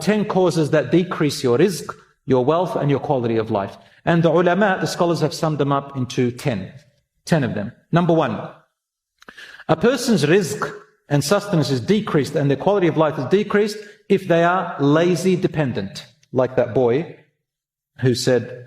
10 causes that decrease your rizq, your wealth, and your quality of life. And the ulama, the scholars have summed them up into 10. 10 of them. Number 1, a person's rizq and sustenance is decreased and their quality of life is decreased if they are lazy dependent. Like that boy who said,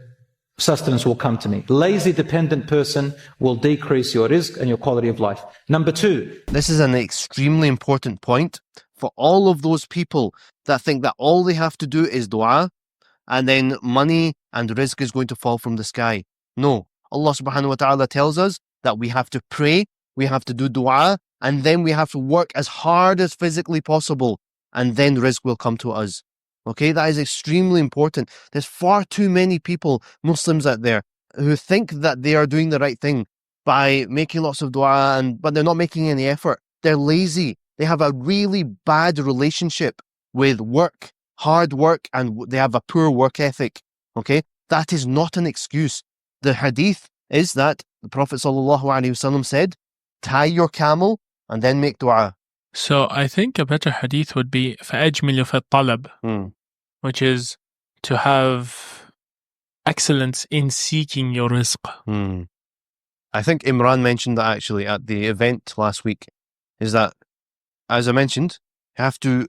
sustenance will come to me. Lazy dependent person will decrease your rizq and your quality of life. Number 2. This is an extremely important point for all of those people that think that all they have to do is dua and then money and rizq is going to fall from the sky. No. Allah subhanahu wa ta'ala tells us that we have to pray, we have to do dua, and then we have to work as hard as physically possible, and then rizq will come to us. Okay, that is extremely important. There's far too many people, Muslims out there, who think that they are doing the right thing by making lots of dua, but they're not making any effort. They're lazy. They have a really bad relationship with work, hard work, and they have a poor work ethic. Okay, that is not an excuse. The hadith is that the Prophet ﷺ said, tie your camel and then make dua. So I think a better hadith would be فَأَجْمِلُ فِي الطَّلَبِ, which is to have excellence in seeking your rizq. I think Imran mentioned that actually at the event last week, is that, as I mentioned, you have to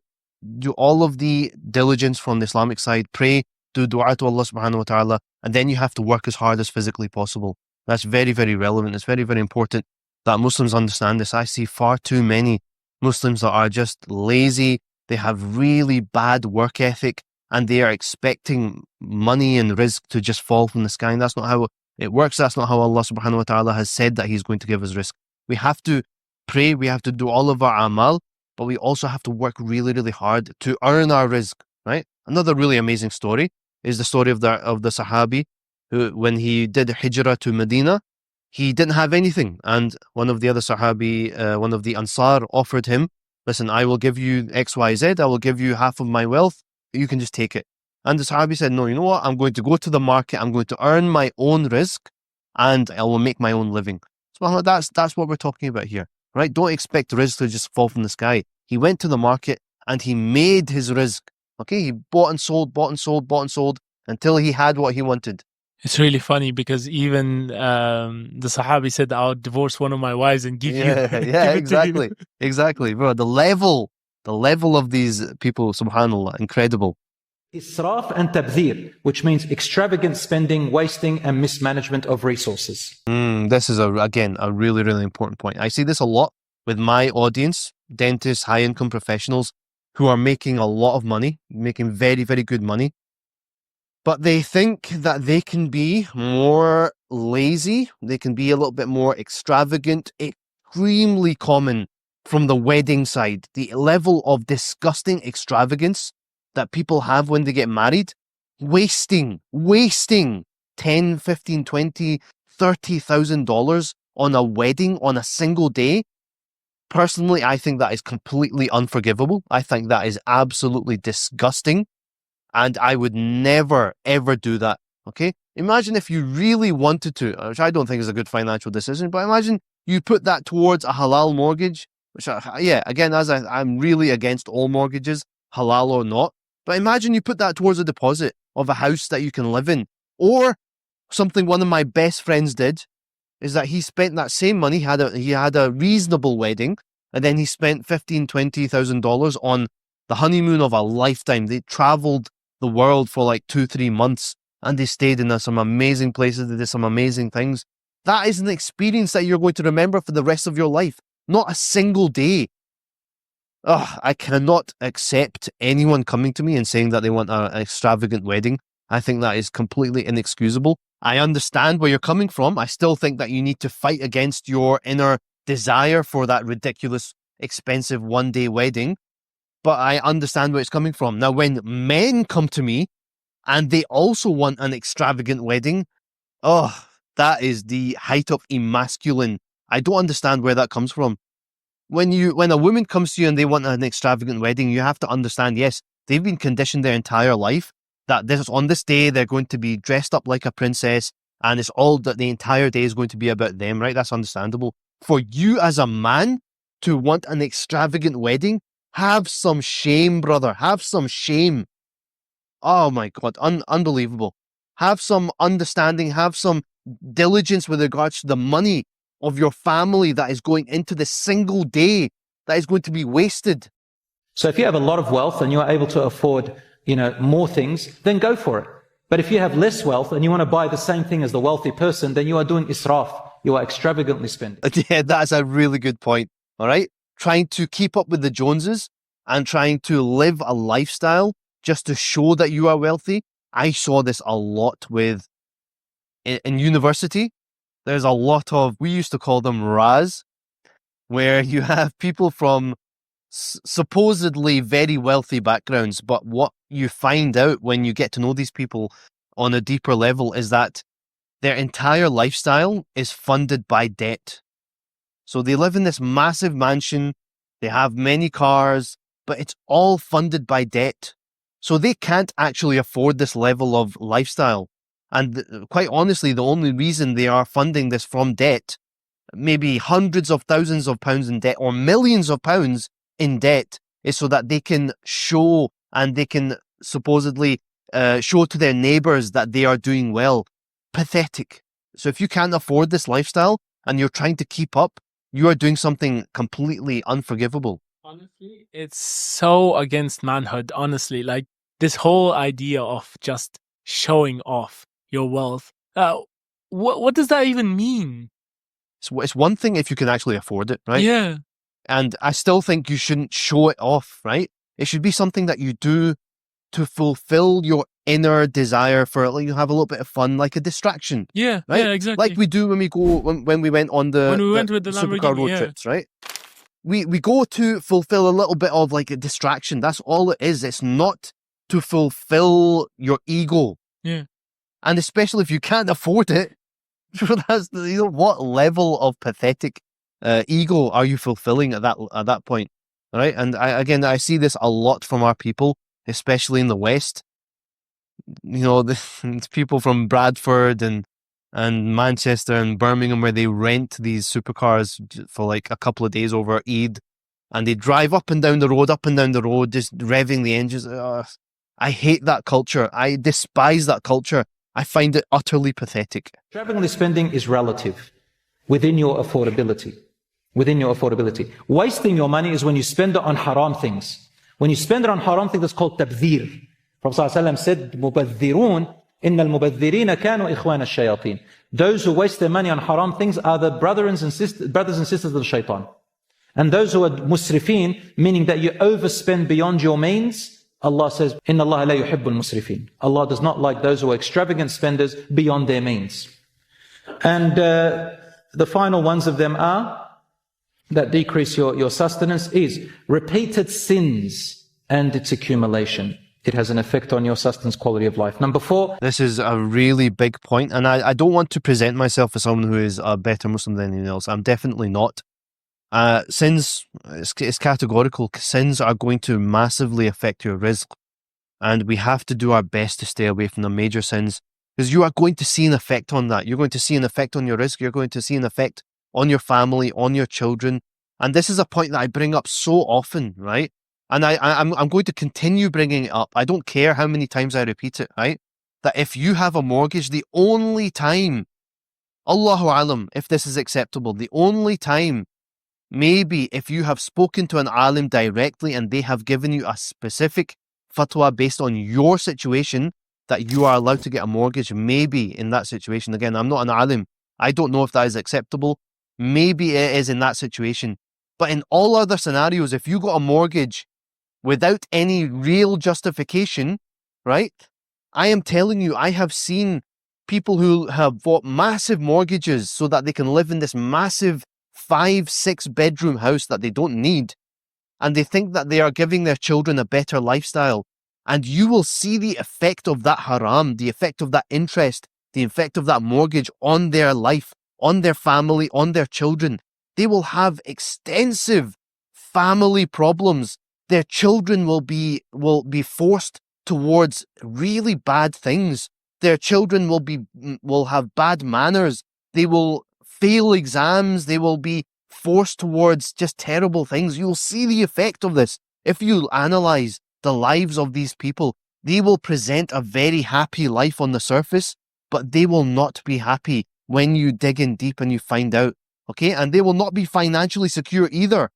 do all of the diligence from the Islamic side, pray, do dua to Allah subhanahu wa ta'ala, and then you have to work as hard as physically possible. That's very, very relevant. It's very, very important that Muslims understand this. I see far too many Muslims that are just lazy. They have really bad work ethic and they are expecting money and rizq to just fall from the sky. And that's not how it works. That's not how Allah subhanahu wa ta'ala has said that He's going to give us rizq. We have to pray. We have to do all of our amal, but we also have to work really, really hard to earn our rizq, right? Another really amazing story is the story of the Sahabi who, when he did hijrah to Medina, he didn't have anything. And one of the other Sahabi, one of the Ansar offered him, listen, I will give you X, Y, Z. I will give you half of my wealth. You can just take it. And the Sahabi said, no, you know what? I'm going to go to the market. I'm going to earn my own rizq and I will make my own living. So that's what we're talking about here, right? Don't expect rizq to just fall from the sky. He went to the market and he made his rizq. Okay, he bought and sold until he had what he wanted. It's really funny because even the Sahabi said, I'll divorce one of my wives and give you. Yeah, exactly. Exactly, bro. The level of these people, subhanAllah, incredible. Israf and tabdhir, which means extravagant spending, wasting, and mismanagement of resources. This is, again, a really, really important point. I see this a lot with my audience, dentists, high-income professionals who are making a lot of money, making very, very good money. But they think that they can be more lazy, they can be a little bit more extravagant, extremely common from the wedding side. The level of disgusting extravagance that people have when they get married, wasting 10, 15, 20, $30,000 on a wedding on a single day. Personally, I think that is completely unforgivable. I think that is absolutely disgusting. And I would never, ever do that. Okay? Imagine if you really wanted to, which I don't think is a good financial decision, but imagine you put that towards a halal mortgage, which, again, as I'm really against all mortgages, halal or not. But imagine you put that towards a deposit of a house that you can live in. Or something one of my best friends did is that he spent that same money, he had a reasonable wedding, and then he spent $15,000, $20,000 on the honeymoon of a lifetime. They traveled the world for like 2-3 months and they stayed in some amazing places. They did some amazing things. That is an experience that you're going to remember for the rest of your life, not a single day. I cannot accept anyone coming to me and saying that they want an extravagant wedding. I think that is completely inexcusable. I understand where you're coming from. I still think that you need to fight against your inner desire for that ridiculous, expensive one-day wedding. But I understand where it's coming from. Now, when men come to me and they also want an extravagant wedding, that is the height of emasculine. I don't understand where that comes from. When a woman comes to you and they want an extravagant wedding, you have to understand, yes, they've been conditioned their entire life that on this day they're going to be dressed up like a princess and it's all that the entire day is going to be about them, right? That's understandable. For you as a man to want an extravagant wedding, have some shame, brother. Have some shame. Oh my God, unbelievable. Have some understanding, have some diligence with regards to the money of your family that is going into the single day that is going to be wasted. So if you have a lot of wealth and you are able to afford, more things, then go for it. But if you have less wealth and you want to buy the same thing as the wealthy person, then you are doing israf. You are extravagantly spending. Yeah, that's a really good point. All right. Trying to keep up with the Joneses and trying to live a lifestyle just to show that you are wealthy. I saw this a lot in university. There's a lot of, we used to call them Raz, where you have people from supposedly very wealthy backgrounds, but what you find out when you get to know these people on a deeper level is that their entire lifestyle is funded by debt. So they live in this massive mansion, they have many cars, but it's all funded by debt. So they can't actually afford this level of lifestyle. And quite honestly, the only reason they are funding this from debt, maybe hundreds of thousands of pounds in debt or millions of pounds in debt, is so that they can show and they can supposedly show to their neighbors that they are doing well. Pathetic. So if you can't afford this lifestyle and you're trying to keep up, you are doing something completely unforgivable. Honestly, it's so against manhood, honestly. Like this whole idea of just showing off your wealth. What does that even mean? So it's one thing if you can actually afford it, right? Yeah. And I still think you shouldn't show it off, right? It should be something that you do to fulfill your inner desire for, like, you have a little bit of fun, like a distraction. Yeah, right? yeah, exactly. Like we do when we go, when we went on the supercar road trips, right? We go to fulfill a little bit of like a distraction. That's all it is. It's not to fulfill your ego. Yeah. And especially if you can't afford it, that's, what level of pathetic ego are you fulfilling at that point, right? And I see this a lot from our people, especially in the West. The people from Bradford and Manchester and Birmingham, where they rent these supercars for like a couple of days over Eid, and they drive up and down the road, just revving the engines. I hate that culture. I despise that culture. I find it utterly pathetic. Extravagantly spending is relative, within your affordability. Wasting your money is when you spend it on haram things. When you spend it on haram things, it's called tabdhir. Prophet ﷺ said, مُبَذِّرُونَ إِنَّ الْمُبَذِّرِينَ كَانُوا إِخْوَانَ الشَّيَاطِينَ. Those who waste their money on haram things are the brothers and sisters of the shaitan. And those who are musrifin, meaning that you overspend beyond your means, Allah says, إِنَّ اللَّهَ لَا يُحِبُّ الْمُسْرِفِينَ. Allah does not like those who are extravagant spenders beyond their means. And the final ones of them are, that decrease your sustenance, is repeated sins and its accumulation. It has an effect on your sustenance quality of life. Number 4. This is a really big point, and I don't want to present myself as someone who is a better Muslim than anyone else. I'm definitely not. Sins, it's categorical. Sins are going to massively affect your rizq, and we have to do our best to stay away from the major sins, because you are going to see an effect on that. You're going to see an effect on your rizq. You're going to see an effect on your family, on your children. And this is a point that I bring up so often, right? And I'm going to continue bringing it up. I don't care how many times I repeat it, right? That if you have a mortgage, the only time, Allahu Alam, if this is acceptable, the only time, maybe if you have spoken to an alim directly and they have given you a specific fatwa based on your situation, that you are allowed to get a mortgage, maybe in that situation. Again, I'm not an alim. I don't know if that is acceptable. Maybe it is in that situation. But in all other scenarios, if you got a mortgage without any real justification, right? I am telling you, I have seen people who have bought massive mortgages so that they can live in this massive 5-6 bedroom house that they don't need. And they think that they are giving their children a better lifestyle. And you will see the effect of that haram, the effect of that interest, the effect of that mortgage on their life, on their family, on their children. They will have extensive family problems. Their children will be forced towards really bad things. Their children will have bad manners. They will fail exams. They will be forced towards just terrible things. You'll see the effect of this if you analyze the lives of these people. They will present a very happy life on the surface, but they will not be happy when you dig in deep and you find out, okay? And they will not be financially secure either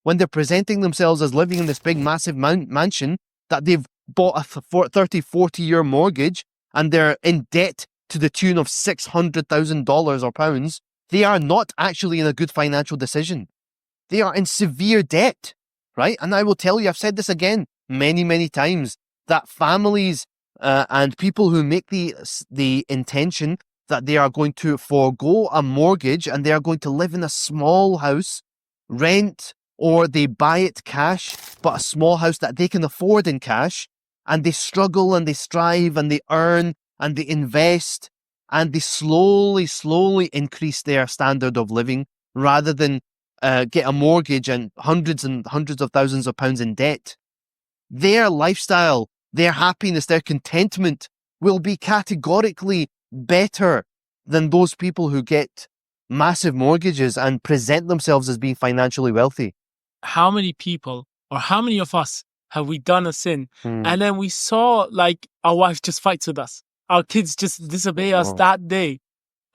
when they're presenting themselves as living in this big, massive mansion that they've bought a 30, 40-year mortgage and they're in debt to the tune of $600,000 or pounds. They are not actually in a good financial decision. They are in severe debt, right? And I will tell you, I've said this again many, many times, that families and people who make the intention that they are going to forego a mortgage and they are going to live in a small house, rent, or they buy it cash, but a small house that they can afford in cash, and they struggle and they strive and they earn and they invest and they slowly, slowly increase their standard of living rather than get a mortgage and hundreds of thousands of pounds in debt. Their lifestyle, their happiness, their contentment will be categorically better than those people who get massive mortgages and present themselves as being financially wealthy. How many people or how many of us have we done a sin and then we saw like our wife just fights with us, our kids just disobey us that day?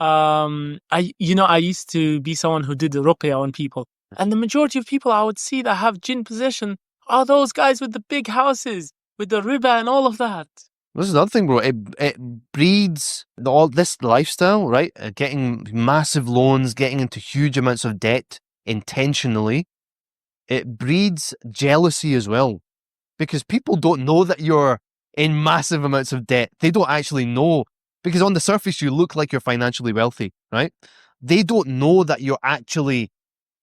I used to be someone who did the ruqya on people, and the majority of people I would see that have jinn possession are those guys with the big houses, with the riba and all of that. This is another thing, bro. It breeds all this lifestyle, right? Getting massive loans, getting into huge amounts of debt intentionally. It breeds jealousy as well, because people don't know that you're in massive amounts of debt. They don't actually know, because on the surface you look like you're financially wealthy, right? They don't know that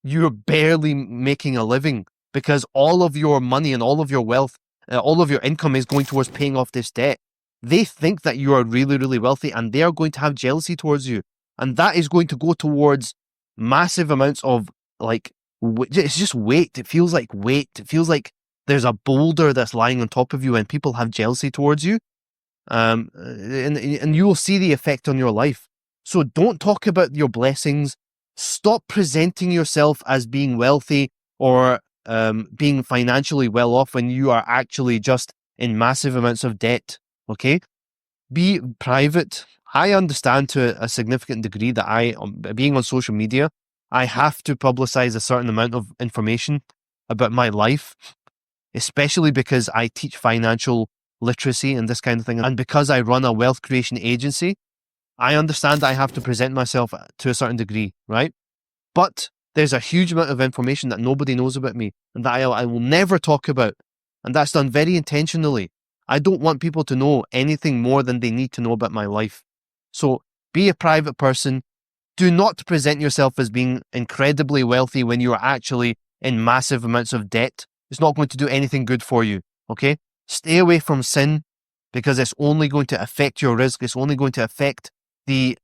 you're barely making a living, because all of your money and all of your wealth, all of your income is going towards paying off this debt. They think that you are really, really wealthy, and they are going to have jealousy towards you. And that is going to go towards massive amounts of it's just weight. It feels like weight. It feels like there's a boulder that's lying on top of you and people have jealousy towards you. And you will see the effect on your life. So don't talk about your blessings. Stop presenting yourself as being wealthy or being financially well off when you are actually just in massive amounts of debt. Okay? Be private. I understand to a significant degree that being on social media, I have to publicize a certain amount of information about my life, especially because I teach financial literacy and this kind of thing. And because I run a wealth creation agency, I understand that I have to present myself to a certain degree, right? But there's a huge amount of information that nobody knows about me and that I will never talk about. And that's done very intentionally. I don't want people to know anything more than they need to know about my life. So be a private person. Do not present yourself as being incredibly wealthy when you are actually in massive amounts of debt. It's not going to do anything good for you, okay? Stay away from sin, because it's only going to affect your rizq. It's only going to affect the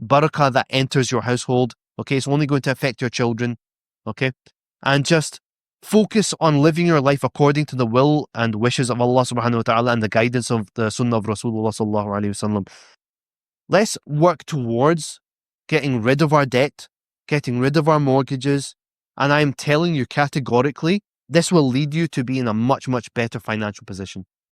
barakah that enters your household, okay? It's only going to affect your children, okay? And just focus on living your life according to the will and wishes of Allah subhanahu wa ta'ala and the guidance of the sunnah of Rasulullah sallallahu alayhi wa sallam. Let's work towards getting rid of our debt, getting rid of our mortgages, and I'm telling you categorically, this will lead you to be in a much, much better financial position.